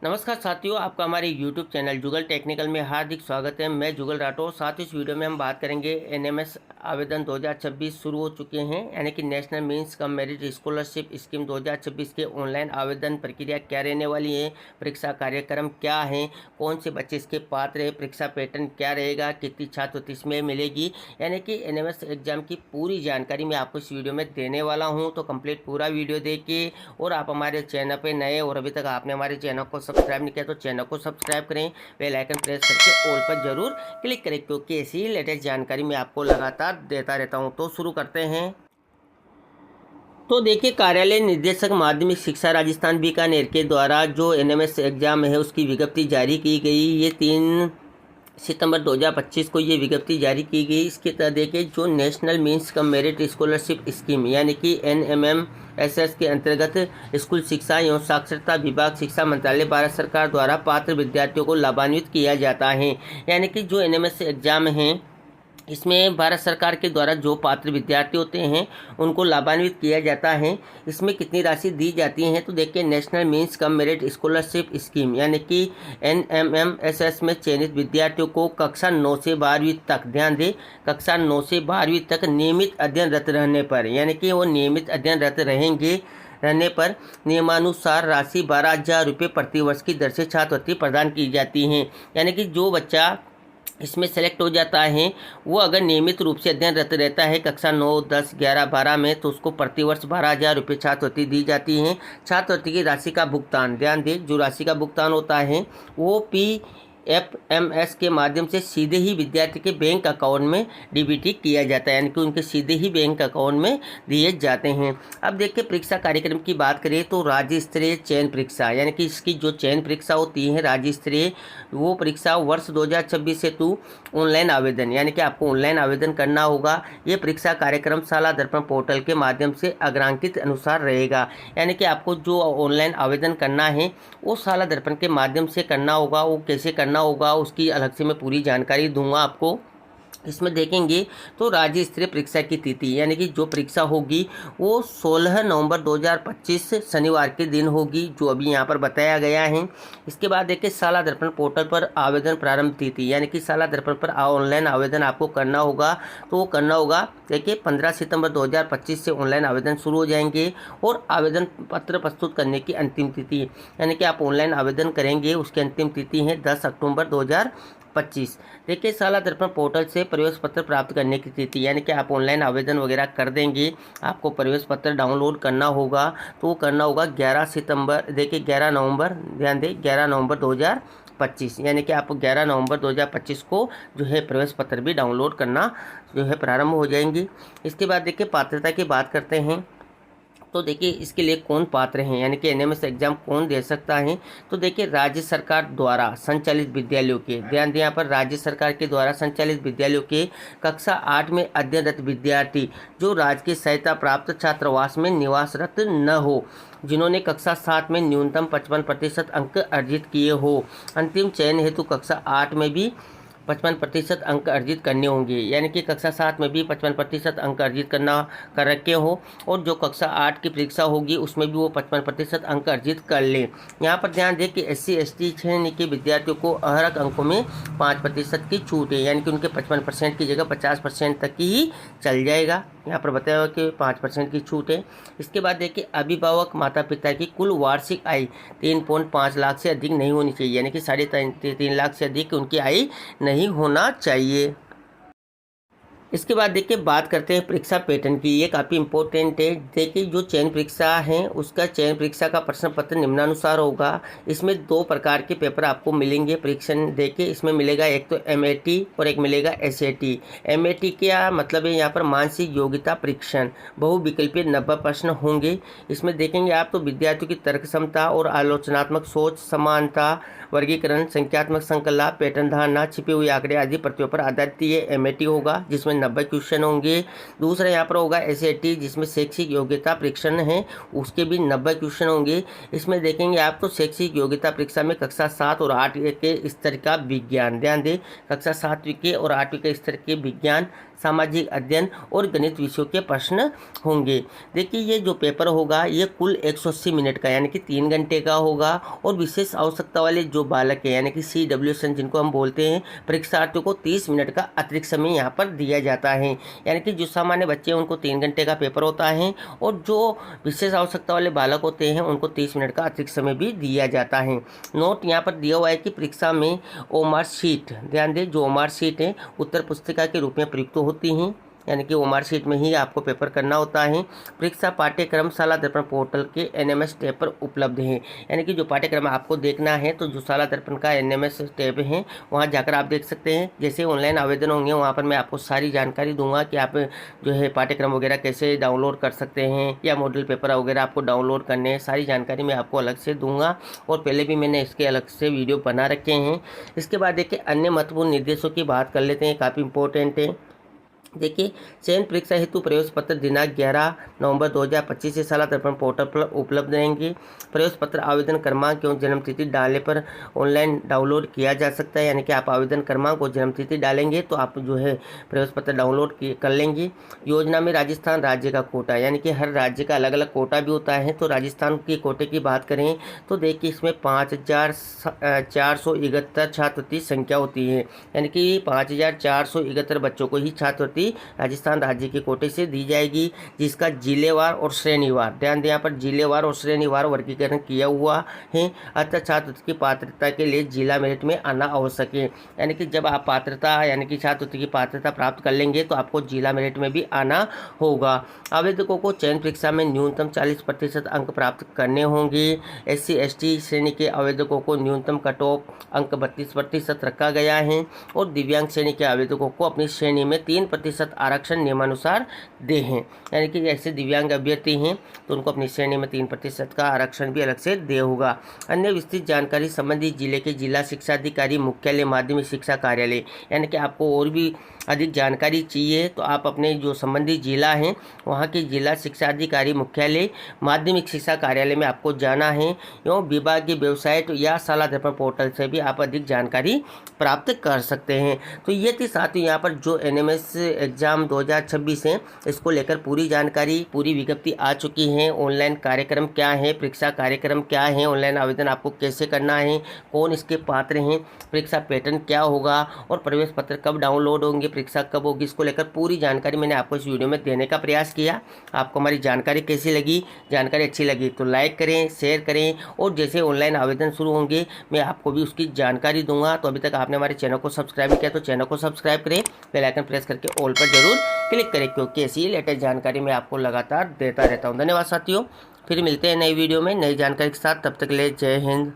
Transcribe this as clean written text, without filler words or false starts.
नमस्कार साथियों, आपका हमारे YouTube चैनल जुगल टेक्निकल में हार्दिक स्वागत है। मैं जुगल राठौर। साथ ही इस वीडियो में हम बात करेंगे एनएमएस आवेदन 2026 शुरू हो चुके हैं, यानी कि national means cum merit scholarship scheme 2026 के ऑनलाइन आवेदन प्रक्रिया क्या रहने वाली है, परीक्षा कार्यक्रम क्या है, कौन से बच्चे इसके पात्र है, परीक्षा पैटर्न क्या रहेगा, कितनी छात्रवृत्ति इसमें मिलेगी, यानी कि एनएमएस एग्जाम की पूरी जानकारी मैं आपको इस वीडियो में देने वाला हूँ। तो कंप्लीट पूरा वीडियो देखिए। और आप हमारे चैनल पर नए और अभी तक आपने हमारे चैनल को सब्सक्राइब नहीं किया तो चैनल को सब्सक्राइब करें, बेल आइकन प्रेस करके ऑल पर जरूर क्लिक करें, क्योंकि ऐसी लेटेस्ट जानकारी मैं आपको लगातार देता रहता हूं। तो शुरू करते हैं। तो देखिए, कार्यालय निदेशक माध्यमिक शिक्षा राजस्थान बीकानेर के द्वारा जो एनएमएस एग्जाम है उसकी विज्ञप्ति जारी की गई। ये 3 सितंबर 2025 को ये विज्ञप्ति जारी की गई। इसके तहत देखिए, जो national means cum merit scholarship scheme यानी कि NMMSS के अंतर्गत स्कूल शिक्षा एवं साक्षरता विभाग, शिक्षा मंत्रालय, भारत सरकार द्वारा पात्र विद्यार्थियों को लाभान्वित किया जाता है। यानी कि जो एनएमएस एग्जाम है इसमें भारत सरकार के द्वारा जो पात्र विद्यार्थी होते हैं उनको लाभान्वित किया जाता है। इसमें कितनी राशि दी जाती है तो देखिए, national means cum merit scholarship scheme यानी कि NMMSS में चयनित विद्यार्थियों को कक्षा 9 से 12वीं तक, ध्यान दें, कक्षा 9 से 12वीं तक नियमित अध्ययनरत रहने पर, यानी कि वो नियमित अध्ययनरत रहने पर नियमानुसार राशि 12,000 रुपये प्रतिवर्ष की दर से छात्रवृत्ति प्रदान की जाती है। यानी कि जो बच्चा इसमें सेलेक्ट हो जाता है वो अगर नियमित रूप से अध्ययनरत रहता है कक्षा 9, 10, 11, 12 में, तो उसको प्रतिवर्ष 12,000 रुपये छात्रवृत्ति दी जाती है। छात्रवृत्ति की राशि का भुगतान, ध्यान दें, जो राशि का भुगतान होता है वो PFMS के माध्यम से सीधे ही विद्यार्थी के बैंक अकाउंट में DBT किया जाता है, यानी कि उनके सीधे ही बैंक अकाउंट में दिए जाते हैं। अब देखिए, परीक्षा कार्यक्रम की बात करें तो राज्य स्तरीय चयन परीक्षा, यानी कि इसकी जो चयन परीक्षा होती है राज्य स्तरीय, वो परीक्षा वर्ष 2026 हेतु ऑनलाइन आवेदन, यानी कि आपको ऑनलाइन आवेदन करना होगा। ये परीक्षा कार्यक्रम शाला दर्पण पोर्टल के माध्यम से अग्रांकित अनुसार रहेगा। यानी कि आपको जो ऑनलाइन आवेदन करना है वो शाला दर्पण के माध्यम से करना होगा। वो कैसे करना होगा उसकी अलग से मैं पूरी जानकारी दूंगा आपको। इसमें देखेंगे तो राज्य स्तरीय परीक्षा की तिथि, यानी कि जो परीक्षा होगी वो 16 नवंबर 2025 शनिवार के दिन होगी, जो अभी यहाँ पर बताया गया है। इसके बाद देखिए, शाला दर्पण पोर्टल पर आवेदन प्रारंभ तिथि, यानी कि शाला दर्पण पर ऑनलाइन आवेदन आपको करना होगा। तो वो करना होगा, देखिए 15 सितंबर 2025 से ऑनलाइन आवेदन शुरू हो जाएंगे। और आवेदन पत्र प्रस्तुत करने की अंतिम तिथि, यानी कि आप ऑनलाइन आवेदन करेंगे उसकी अंतिम तिथि है 10 अक्टूबर 2025। देखिए, शाला दर्पण पोर्टल से प्रवेश पत्र प्राप्त करने की तिथि, यानी कि आप ऑनलाइन आवेदन वगैरह कर देंगे, आपको प्रवेश पत्र डाउनलोड करना होगा। तो वो करना होगा 11 सितंबर, देखिए 11 नवंबर, ध्यान दें, 11 नवंबर 2025, यानी कि आप 11 नवंबर 2025 को जो है प्रवेश पत्र भी डाउनलोड करना जो है प्रारंभ हो जाएंगी। इसके बाद देखिए, पात्रता की बात करते हैं। तो देखिए, इसके लिए कौन पात्र हैं, यानी कि एनएमएस एग्जाम कौन दे सकता है। तो देखिए, राज्य सरकार द्वारा संचालित विद्यालयों के, ध्यान दें यहाँ पर, राज्य सरकार के द्वारा संचालित विद्यालयों के कक्षा 8 में अध्ययनरत विद्यार्थी जो राज्य की सहायता प्राप्त छात्रावास में निवासरत न हो, जिन्होंने कक्षा 7 में न्यूनतम 55% अंक अर्जित किए हो। अंतिम चयन हेतु कक्षा 8 में भी 55% अंक अर्जित करने होंगे, यानी कि कक्षा 7 में भी 55% अंक अर्जित कर रखे हो, और जो कक्षा 8 की परीक्षा होगी उसमें भी वो 55% अंक अर्जित कर लें। यहाँ पर ध्यान दें कि SC ST श्रेणी के विद्यार्थियों को अहरक अंकों में 5% की छूट है, यानी कि उनके 55% की जगह 50% तक की ही चल जाएगा। यहाँ पर बताया हुआ कि 5% की छूट है। इसके बाद देखिए, अभिभावक माता पिता की कुल वार्षिक आय 3.5 लाख से अधिक नहीं होनी चाहिए, यानी कि 3.5 लाख से अधिक उनकी आय नहीं होना चाहिए। इसके बाद देखिए, बात करते हैं परीक्षा पैटर्न की। ये काफ़ी इंपॉर्टेंट है। देखिए, जो चयन परीक्षा है उसका चयन परीक्षा का प्रश्न पत्र निम्नानुसार होगा। इसमें 2 प्रकार के पेपर आपको मिलेंगे परीक्षण। देखिए, इसमें मिलेगा एक तो MAT और एक मिलेगा SAT। MAT क्या मतलब है, यहाँ पर मानसिक योग्यता परीक्षण, बहुविकल्पीय 90 प्रश्न होंगे। इसमें देखेंगे आप तो विद्यार्थियों की तर्क क्षमता और आलोचनात्मक सोच, समानता, वर्गीकरण, संख्यात्मक संकल्प, पैटर्न धारणा, छिपे हुए आंकड़े आदि प्रतियों पर आधारित ये MAT होगा, जिसमें 90 क्वेश्चन होंगे। दूसरा यहाँ पर होगा SAT जिसमें शैक्षिक योग्यता परीक्षण है, उसके भी 90 क्वेश्चन होंगे। इसमें देखेंगे आप तो शैक्षिक योग्यता परीक्षा में कक्षा 7 और 8 के स्तर का विज्ञान, ध्यान दें कक्षा 7वीं के और 8वीं के स्तर के विज्ञान, सामाजिक अध्ययन और गणित विषयों के प्रश्न होंगे। देखिए ये जो पेपर होगा ये कुल 180 मिनट का यानी कि 3 घंटे का होगा। और विशेष आवश्यकता वाले जो बालक है यानी कि CWSN जिनको हम बोलते हैं, परीक्षार्थियों को 30 मिनट का अतिरिक्त समय यहाँ पर दिया जाता है। यानी कि जो सामान्य बच्चे हैं उनको 3 घंटे का पेपर होता है और जो विशेष आवश्यकता वाले बालक होते हैं उनको 30 मिनट का अतिरिक्त समय भी दिया जाता है। नोट यहाँ पर दिया हुआ है कि परीक्षा में OMR शीट, ध्यान दें जो OMR शीट है उत्तर पुस्तिका के रूप में प्रयुक्त होती हैं, यानी कि OMR शीट में ही आपको पेपर करना होता है। परीक्षा पाठ्यक्रम शाला दर्पण पोर्टल के NMS टैब पर उपलब्ध है। यानी कि जो पाठ्यक्रम आपको देखना है तो जो शाला दर्पण का NMS टैब है वहां जाकर आप देख सकते हैं। जैसे ऑनलाइन आवेदन होंगे वहां पर मैं आपको सारी जानकारी दूंगा कि आप जो है पाठ्यक्रम वगैरह कैसे डाउनलोड कर सकते हैं या मॉडल पेपर वगैरह आपको डाउनलोड करने हैं, सारी जानकारी मैं आपको अलग से दूंगा और पहले भी मैंने इसके अलग से वीडियो बना रखे हैं। इसके बाद देखिए अन्य महत्वपूर्ण निर्देशों की बात कर लेते हैं, काफ़ी इंपॉर्टेंट है। देखिए चयन परीक्षा हेतु प्रवेश पत्र दिनांक 11 नवंबर 2025 से शाला दर्पण पोर्टल पर उपलब्ध रहेंगे। प्रवेश पत्र आवेदन क्रमांक एवं जन्मतिथि डालने पर ऑनलाइन डाउनलोड किया जा सकता है। यानी कि आप आवेदन क्रमांक और जन्मतिथि डालेंगे तो आप जो है प्रवेश पत्र डाउनलोड कर लेंगे। योजना में राजस्थान राज्य का कोटा, यानी कि हर राज्य का अलग अलग कोटा भी होता है। तो राजस्थान के कोटे की बात करें तो देखिए इसमें 5471 छात्रवृत्ति संख्या होती है। यानी कि 5471 बच्चों को ही छात्रवृत्ति राजस्थान राज्य के कोटे से दी जाएगी, जिसका जिलेवार और श्रेणीवार, ध्यान दें यहाँ पर जिलेवार और श्रेणीवार वर्गीकरण किया हुआ है। अतः छात्रवृत्ति की पात्रता के लिए जिला मेरिट में आना आवश्यक है। यानी कि जब आप पात्रता यानी कि छात्रवृत्ति की पात्रता प्राप्त कर लेंगे तो आपको जिला मेरिट में भी आना होगा। आवेदकों को चयन परीक्षा में न्यूनतम 40% अंक प्राप्त करने होंगे। SC/ST श्रेणी के आवेदकों को न्यूनतम कट ऑफ अंक 32% रखा गया है और दिव्यांग श्रेणी के आवेदकों को अपनी श्रेणी में 3% आरक्षण नियमानुसार दे हैं। यानी कि ऐसे दिव्यांग अभ्यर्थी हैं तो उनको अपनी श्रेणी में 3% का आरक्षण भी अलग से दे होगा। अन्य विस्तृत जानकारी संबंधित जिले के जिला शिक्षा अधिकारी मुख्यालय माध्यमिक शिक्षा कार्यालय, यानी कि आपको और भी अधिक जानकारी चाहिए तो आप अपने जो संबंधित जिला हैं वहाँ के जिला शिक्षा अधिकारी मुख्यालय माध्यमिक शिक्षा कार्यालय में आपको जाना है एवं विभाग की वेबसाइट या शाला दर्पण पोर्टल से भी आप अधिक जानकारी प्राप्त कर सकते हैं। तो ये थी साथियों यहाँ पर जो NMS एग्ज़ाम 2026 है इसको लेकर पूरी जानकारी, पूरी विज्ञप्ति आ चुकी है। ऑनलाइन कार्यक्रम क्या है, परीक्षा कार्यक्रम क्या है, ऑनलाइन आवेदन आपको कैसे करना है, कौन इसके पात्र हैं, परीक्षा पैटर्न क्या होगा और प्रवेश पत्र कब डाउनलोड होंगे, परीक्षा कब होगी, इसको लेकर पूरी जानकारी मैंने आपको इस वीडियो में देने का प्रयास किया। आपको हमारी जानकारी कैसी लगी, जानकारी अच्छी लगी तो लाइक करें, शेयर करें और जैसे ऑनलाइन आवेदन शुरू होंगे मैं आपको भी उसकी जानकारी दूंगा। तो अभी तक आपने हमारे चैनल को सब्सक्राइब किया तो चैनल को सब्सक्राइब करें, बेल आइकन प्रेस करके ऑल पर जरूर क्लिक करें क्योंकि ऐसी लेटेस्ट जानकारी मैं आपको लगातार देता रहता हूँ। धन्यवाद साथियों, फिर मिलते हैं नई वीडियो में नई जानकारी के साथ, तब तक के लिए जय हिंद।